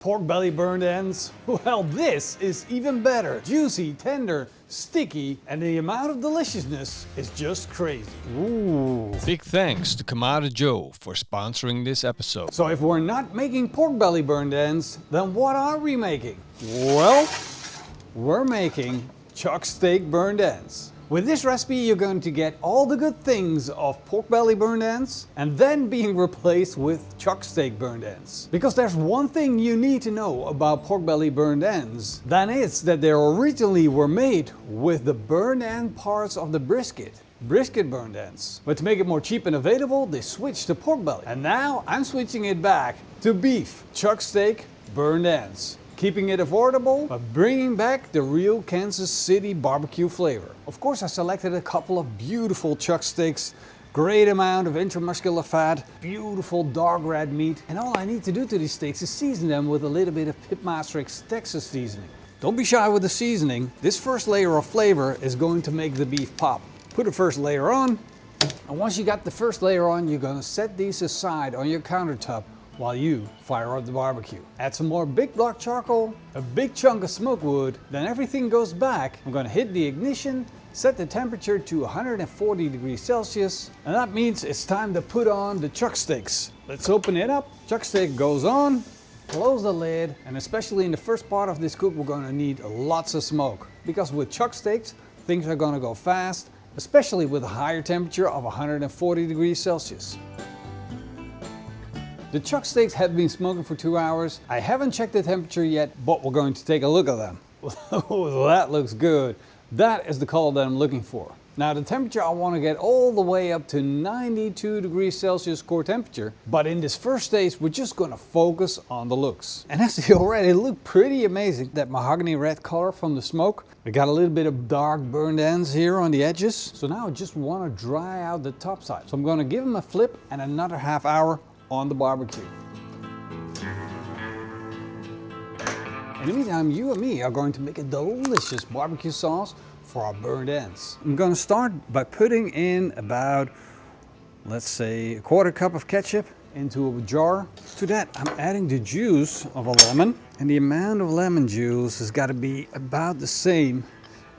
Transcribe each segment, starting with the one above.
Pork belly burned ends? Well, this is even better. Juicy, tender, sticky, and the amount of deliciousness is just crazy. Ooh. Big thanks to Kamada Joe for sponsoring this episode. So if we're not making pork belly burned ends, then what are we making? Well, we're making chuck steak burned ends. With this recipe, you're going to get all the good things of pork belly burned ends and then being replaced with chuck steak burned ends. Because there's one thing you need to know about pork belly burned ends, that is that they originally were made with the burned end parts of the brisket burned ends. But to make it more cheap and available, they switched to pork belly. And now I'm switching it back to beef chuck steak burned ends. Keeping it affordable, but bringing back the real Kansas City barbecue flavor. Of course, I selected a couple of beautiful chuck steaks, great amount of intramuscular fat, beautiful dark red meat, and all I need to do to these steaks is season them with a little bit of Pitmaster's Texas seasoning. Don't be shy with the seasoning. This first layer of flavor is going to make the beef pop. Put the first layer on, and once you got the first layer on, you're gonna set these aside on your countertop while you fire up the barbecue. Add some more big block charcoal, a big chunk of smoke wood, then everything goes back. I'm gonna hit the ignition, set the temperature to 140 degrees Celsius, and that means it's time to put on the chuck steaks. Let's open it up. Chuck steak goes on, close the lid, and especially in the first part of this cook, we're gonna need lots of smoke. Because with chuck steaks, things are gonna go fast, especially with a higher temperature of 140 degrees Celsius. The chuck steaks have been smoking for 2 hours. I haven't checked the temperature yet, but we're going to take a look at them. Oh, that looks good. That is the color that I'm looking for. Now the temperature I want to get all the way up to 92 degrees Celsius core temperature, but in this first stage we're just going to focus on the looks. And as you already look pretty amazing, that mahogany red color from the smoke. We got a little bit of dark burned ends here on the edges. So now I just want to dry out the top side. So I'm going to give them a flip and another half hour on the barbecue. In the meantime, you and me are going to make a delicious barbecue sauce for our burned ends. I'm going to start by putting in about, let's say, a quarter cup of ketchup into a jar. To that, I'm adding the juice of a lemon, and the amount of lemon juice has got to be about the same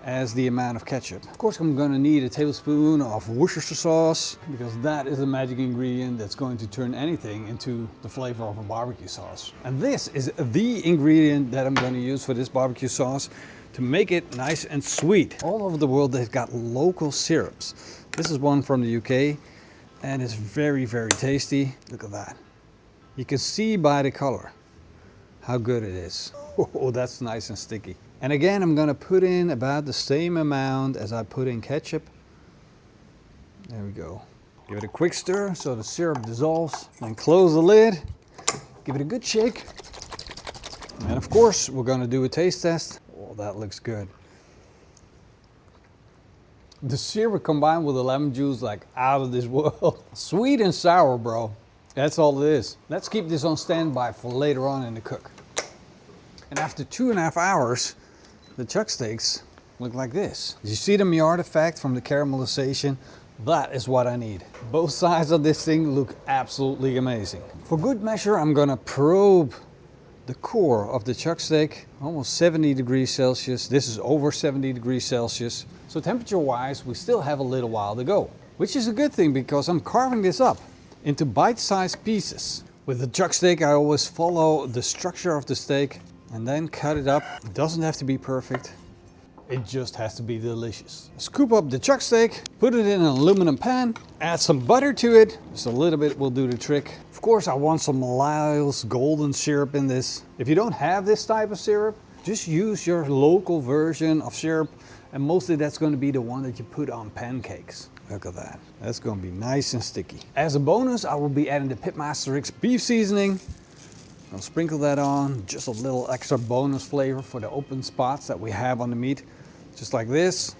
as the amount of ketchup. Of course, I'm going to need a tablespoon of Worcestershire sauce, because that is the magic ingredient that's going to turn anything into the flavor of a barbecue sauce. And this is the ingredient that I'm going to use for this barbecue sauce to make it nice and sweet. All over the world, they've got local syrups. This is one from the UK, and it's very, very tasty. Look at that. You can see by the color how good it is. Oh, that's nice and sticky. And again, I'm going to put in about the same amount as I put in ketchup. There we go. Give it a quick stir so the syrup dissolves. Then close the lid. Give it a good shake. And of course, we're going to do a taste test. Oh, that looks good. The syrup combined with the lemon juice, like out of this world. Sweet and sour, bro. That's all it is. Let's keep this on standby for later on in the cook. And after 2.5 hours, the chuck steaks look like this. You see the Maillard effect from the caramelization? That is what I need. Both sides of this thing look absolutely amazing. For good measure, I'm gonna probe the core of the chuck steak, almost 70 degrees Celsius. This is over 70 degrees Celsius. So temperature-wise, we still have a little while to go, which is a good thing because I'm carving this up into bite-sized pieces. With the chuck steak, I always follow the structure of the steak and then cut it up. It doesn't have to be perfect. It just has to be delicious. Scoop up the chuck steak, put it in an aluminum pan, add some butter to it. Just a little bit will do the trick. Of course, I want some Lyle's golden syrup in this. If you don't have this type of syrup, just use your local version of syrup, and mostly that's going to be the one that you put on pancakes. Look at that. That's going to be nice and sticky. As a bonus, I will be adding the Pitmaster's beef seasoning. I'll sprinkle that on, just a little extra bonus flavor for the open spots that we have on the meat. Just like this.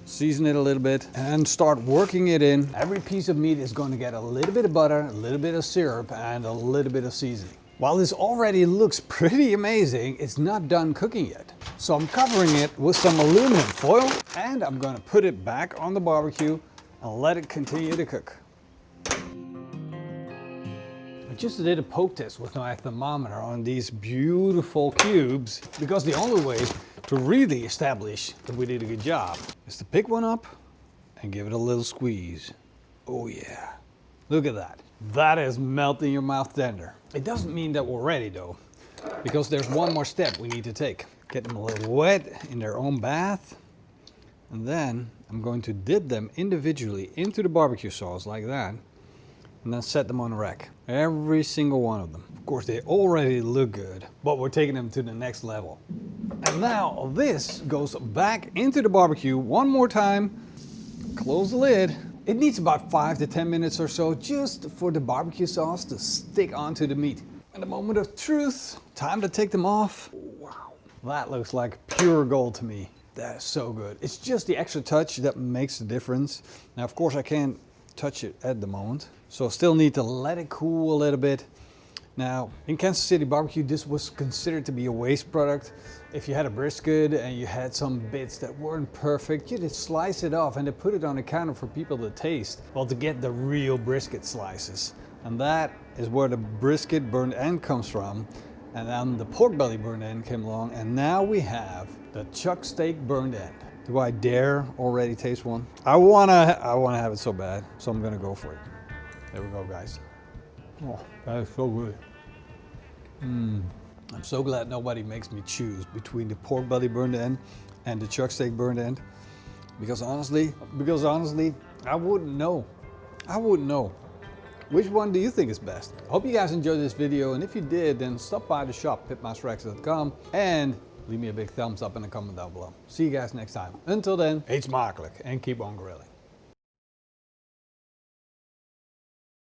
Season it a little bit and start working it in. Every piece of meat is going to get a little bit of butter, a little bit of syrup, and a little bit of seasoning. While this already looks pretty amazing, it's not done cooking yet. So I'm covering it with some aluminum foil, and I'm going to put it back on the barbecue and let it continue to cook. just did a poke test with my thermometer on these beautiful cubes, because the only way to really establish that we did a good job is to pick one up and give it a little squeeze. Oh yeah, look at that. That is melting your mouth tender. It doesn't mean that we're ready though, because there's one more step we need to take. Get them a little wet in their own bath, and then I'm going to dip them individually into the barbecue sauce like that, and then set them on a rack. Every single one of them. Of course, they already look good, but we're taking them to the next level. And now this goes back into the barbecue one more time. Close the lid. It needs about 5 to 10 minutes or so just for the barbecue sauce to stick onto the meat. And the moment of truth, time to take them off. Wow, that looks like pure gold to me. That is so good. It's just the extra touch that makes the difference. Now, of course, I can't touch it at the moment, so I still need to let it cool a little bit. Now, in Kansas City BBQ, this was considered to be a waste product. If you had a brisket and you had some bits that weren't perfect, you just slice it off and they put it on the counter for people to taste. Well, to get the real brisket slices. And that is where the brisket burned end comes from. And then the pork belly burned end came along. And now we have the chuck steak burned end. Do I dare already taste one? I wanna have it so bad, so I'm gonna go for it. There we go, guys. Oh, that is so good. I'm so glad nobody makes me choose between the pork belly burned end and the chuck steak burned end. Because honestly, I wouldn't know. I wouldn't know. Which one do you think is best? I hope you guys enjoyed this video, and if you did, then stop by the shop, pitmasterx.com, and leave me a big thumbs up in the comment down below. See you guys next time. Until then, eet smakelijk and keep on grilling.